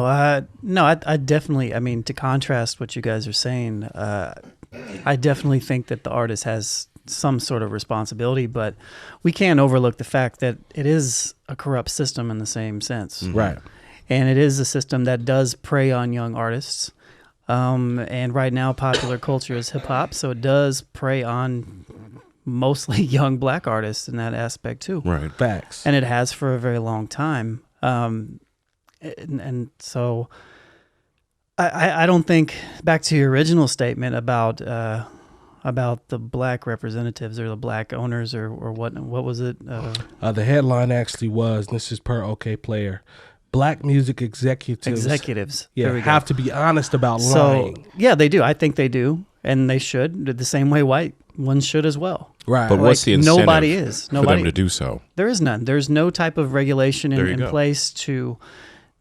I definitely, I mean, to contrast what you guys are saying, I definitely think that the artist has some sort of responsibility, but we can't overlook the fact that it is a corrupt system in the same sense. Right. And it is a system that does prey on young artists. And right now, popular culture is hip hop, so it does prey on mostly young black artists in that aspect too. Right. Facts. And it has for a very long time. And so I don't think, back to your original statement about the black representatives or the black owners or what was it? The headline actually was, this is per OK Player, black music executives have to be honest about lying. Yeah, they do. I think they do, and they should, the same way white ones should as well. Right. But what's the incentive for them to do so? There is none. There's no type of regulation in place to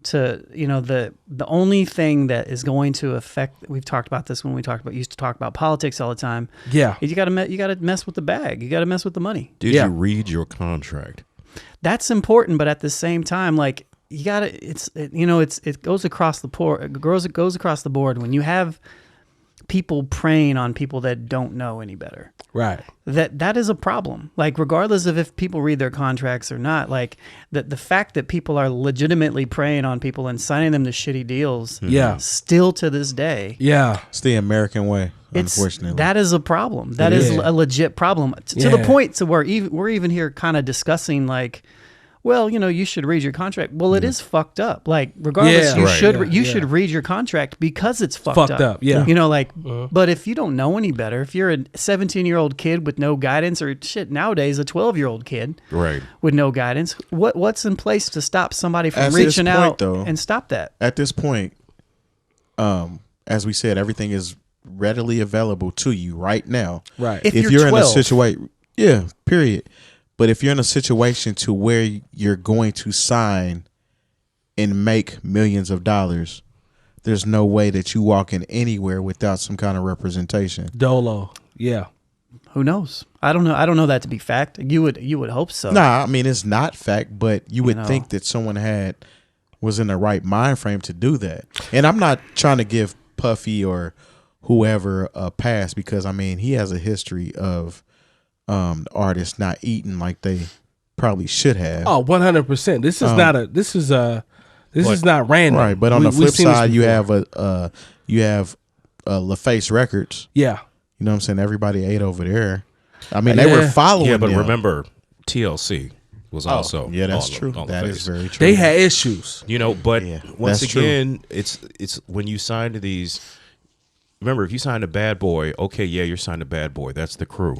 the only thing that is going to affect, we've talked about this when we used to talk about politics all the time. Yeah. You got to mess with the bag. You got to mess with the money. Did you read your contract? That's important, but at the same time, like, you got to, it goes across the board. It goes across the board when you have people preying on people that don't know any better. Right. That is a problem. Like, regardless of if people read their contracts or not, like the fact that people are legitimately preying on people and signing them to shitty deals, still to this day. Yeah. It's the American way, unfortunately. That is a problem. That is a legit problem. To the point to where we're even here kind of discussing, like, well, you should read your contract. Well, it is fucked up. Like, regardless, you should read your contract because it's fucked up. Yeah. But if you don't know any better, if you're a 17-year-old kid with no guidance, or shit, nowadays a 12-year-old kid with no guidance, what's in place to stop somebody from reaching out and stop that? At this point, as we said, everything is readily available to you right now. Right. If you're in a situation, period. But if you're in a situation to where you're going to sign and make millions of dollars, there's no way that you walk in anywhere without some kind of representation. Dolo. Yeah. Who knows? I don't know. I don't know that to be fact. You would hope so. Nah, I mean, it's not fact, but you would think that someone was in the right mind frame to do that. And I'm not trying to give Puffy or whoever a pass, because I mean, he has a history of artists not eating like they probably should have. Oh, 100%. This is not random. Right, but on the flip side, you have LaFace Records. Yeah. You know what I'm saying? Everybody ate over there. I mean, they were following them. But remember, TLC was also that's true. That is very true. They had issues. But once again, it's when you sign to these. Remember, if you sign a Bad Boy, okay, you're signed to Bad Boy. That's the crew.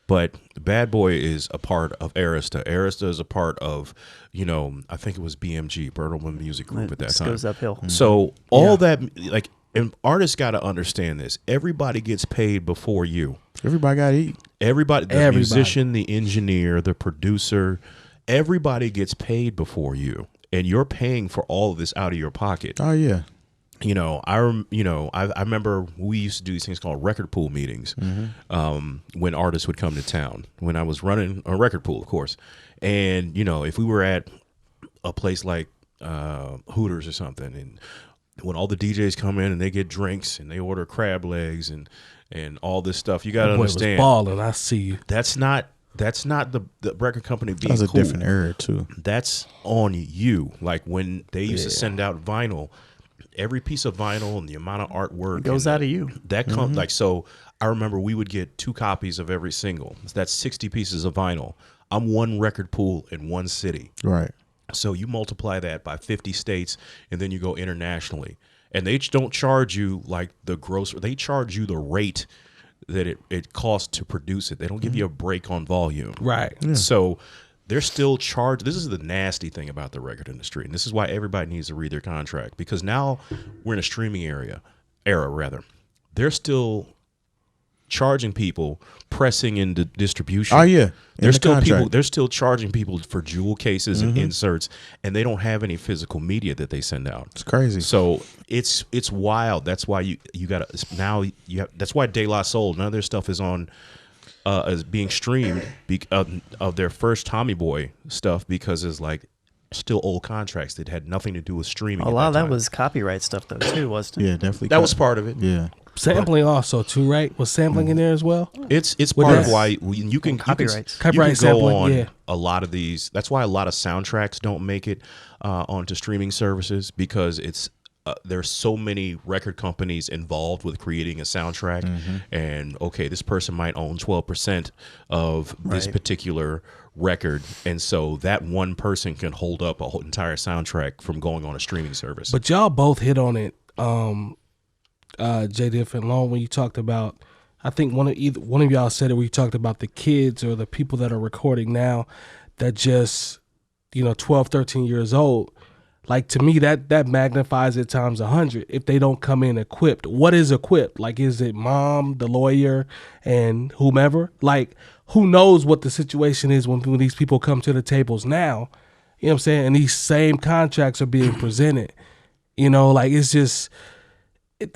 But Bad Boy is a part of Arista. Arista is a part of, I think it was BMG, Bertelsmann Music Group at that time. Goes uphill. So all that, like, and artists got to understand this. Everybody gets paid before you. Everybody got to eat. Everybody, the musician, the engineer, the producer, everybody gets paid before you. And you're paying for all of this out of your pocket. Oh, yeah. I remember we used to do these things called record pool meetings when artists would come to town, when I was running a record pool, of course. And, if we were at a place like Hooters or something, and when all the DJs come in and they get drinks and they order crab legs and all this stuff, you got to understand. Balling, I see you. That's not the record company being cool. That was a different era, too. That's on you. Like, when they used to send out vinyl, every piece of vinyl and the amount of artwork it goes out of you. That comes like, so I remember we would get 2 copies of every single. That's 60 pieces of vinyl. I'm one record pool in one city. Right. So you multiply that by 50 states, and then you go internationally. And they don't charge you like the gross. They charge you the rate that it costs to produce it. They don't give you a break on volume. Right. Yeah. So they're still charged. This is the nasty thing about the record industry, and this is why everybody needs to read their contract, because now we're in a streaming era. They're still charging people pressing into distribution. Oh yeah, there's still people. They're still charging people for jewel cases and inserts, and they don't have any physical media that they send out. It's crazy. So it's wild. That's why you got to now. That's why De La Soul. None of their stuff is on. Is being streamed of their first Tommy Boy stuff, because it's like still old contracts that had nothing to do with streaming. A lot of that was copyright stuff, though, too, wasn't it? Yeah, definitely. That was part of it. Yeah. Sampling also too, right? Was sampling in there as well? It's part of why you can copyrights. Copyright sampling, go on yeah. a lot of these. That's why a lot of soundtracks don't make it onto streaming services, because it's there's so many record companies involved with creating a soundtrack, and okay, this person might own 12% of this particular record, and so that one person can hold up a whole entire soundtrack from going on a streaming service. But y'all both hit on it. Jay Diff and Long, when you talked about, I think one of y'all said it, where you talked about the kids or the people that are recording now that just, 12, 13 years old. Like, to me, that magnifies it times 100 if they don't come in equipped. What is equipped? Like, is it mom, the lawyer, and whomever? Like, who knows what the situation is when these people come to the tables now? You know what I'm saying? And these same contracts are being presented. Like, it's just...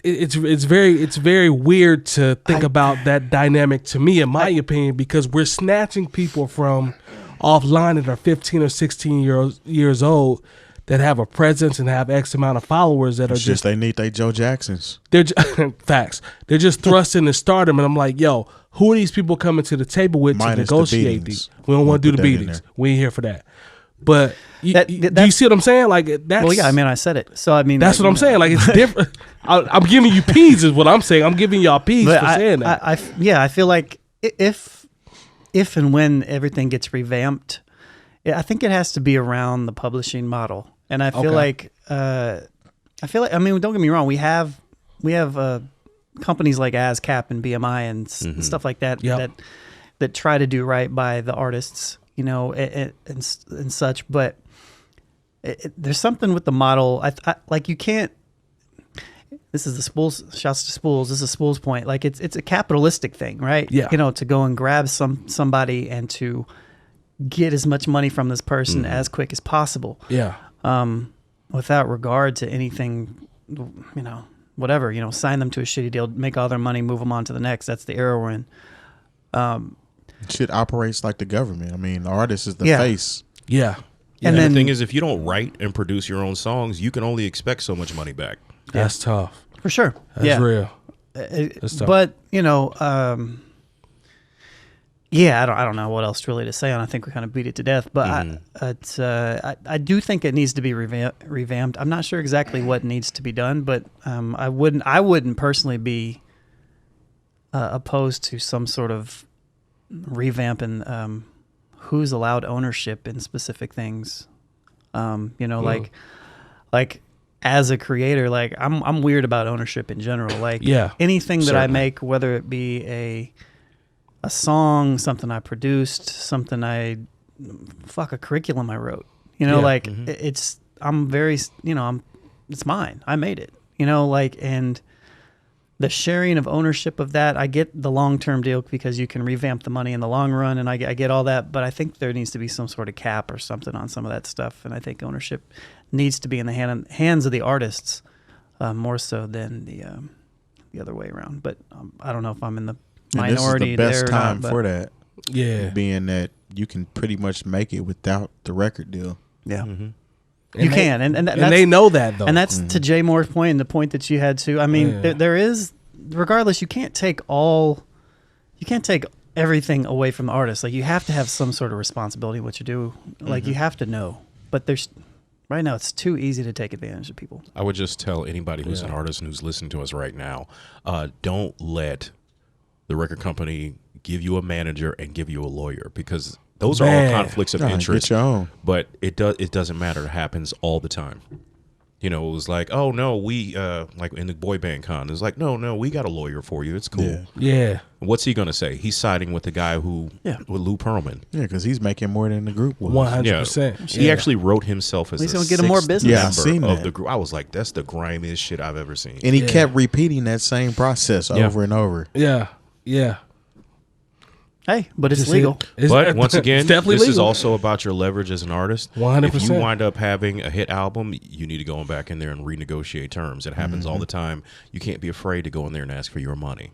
It's very weird to think about that dynamic, to me, in my opinion, because we're snatching people from offline that are 15 or 16 years old that have a presence and have X amount of followers that are just they need their Joe Jacksons. They're facts. They're just thrust into stardom, and I'm like, yo, who are these people coming to the table with to negotiate these? We don't want to do the beatings. We ain't here for that. But do you see what I'm saying? Like, that's... Well, yeah, I mean, I said it. So, I mean... That's what I'm saying. Like, it's different. I'm giving you P's is what I'm saying. I'm giving y'all P's for saying that. I feel like if and when everything gets revamped, I think it has to be around the publishing model. And I feel like... I mean, don't get me wrong. We have companies like ASCAP and BMI and stuff like that that try to do right by the artists, and such, but there's something with the model. Like, you can't. This is the Spoolz. Shouts to Spoolz. This is Spoolz' point. Like, it's a capitalistic thing, right? Yeah. To go and grab somebody and to get as much money from this person as quick as possible. Yeah. Without regard to anything, whatever. Sign them to a shitty deal, make all their money, move them on to the next. That's the era we're in. Shit operates like the government. I mean, the artist is the face. Yeah. And then the thing is, if you don't write and produce your own songs, you can only expect so much money back. That's tough. For sure. That's real. That's tough. But, I don't know what else really to say on. I think we kind of beat it to death. But I do think it needs to be revamped. I'm not sure exactly what needs to be done, but I wouldn't personally be opposed to some sort of revamp in who's allowed ownership in specific things. Like as a creator, like I'm weird about ownership in general. Like anything that I make, whether it be a song, something I produced, something a curriculum I wrote, it's mine. I made it, and the sharing of ownership of that, I get the long-term deal because you can revamp the money in the long run, and I get all that, but I think there needs to be some sort of cap or something on some of that stuff, and I think ownership needs to be in the hands of the artists more so than the other way around. But I don't know if I'm in the minority there. This is the best time for that. Yeah. Being that you can pretty much make it without the record deal. Yeah. You can, and they know that, though. And that's to Jay Moore's point and the point that you had too. I mean, there is, regardless, you can't take everything away from the artist. Like, you have to have some sort of responsibility in what you do. Like, you have to know. But right now, it's too easy to take advantage of people. I would just tell anybody who's an artist and who's listening to us right now, don't let the record company give you a manager and give you a lawyer, because those are all conflicts of interest. Get your own. But it doesn't matter. It happens all the time. It was like, oh no, we like in the boy band con, it's like, no, we got a lawyer for you. It's cool. Yeah. What's he gonna say? He's siding with the guy with Lou Pearlman. Yeah, because he's making more than the group was. 100%. He actually wrote himself as he's gonna get him more business. member of the group. I was like, that's the grimiest shit I've ever seen. And he kept repeating that same process over and over. Yeah. Hey, but it's legal. But once again, this legal. is also about your leverage as an artist. 100%. If you wind up having a hit album, you need to go back in there and renegotiate terms. It happens all the time. You can't be afraid to go in there and ask for your money.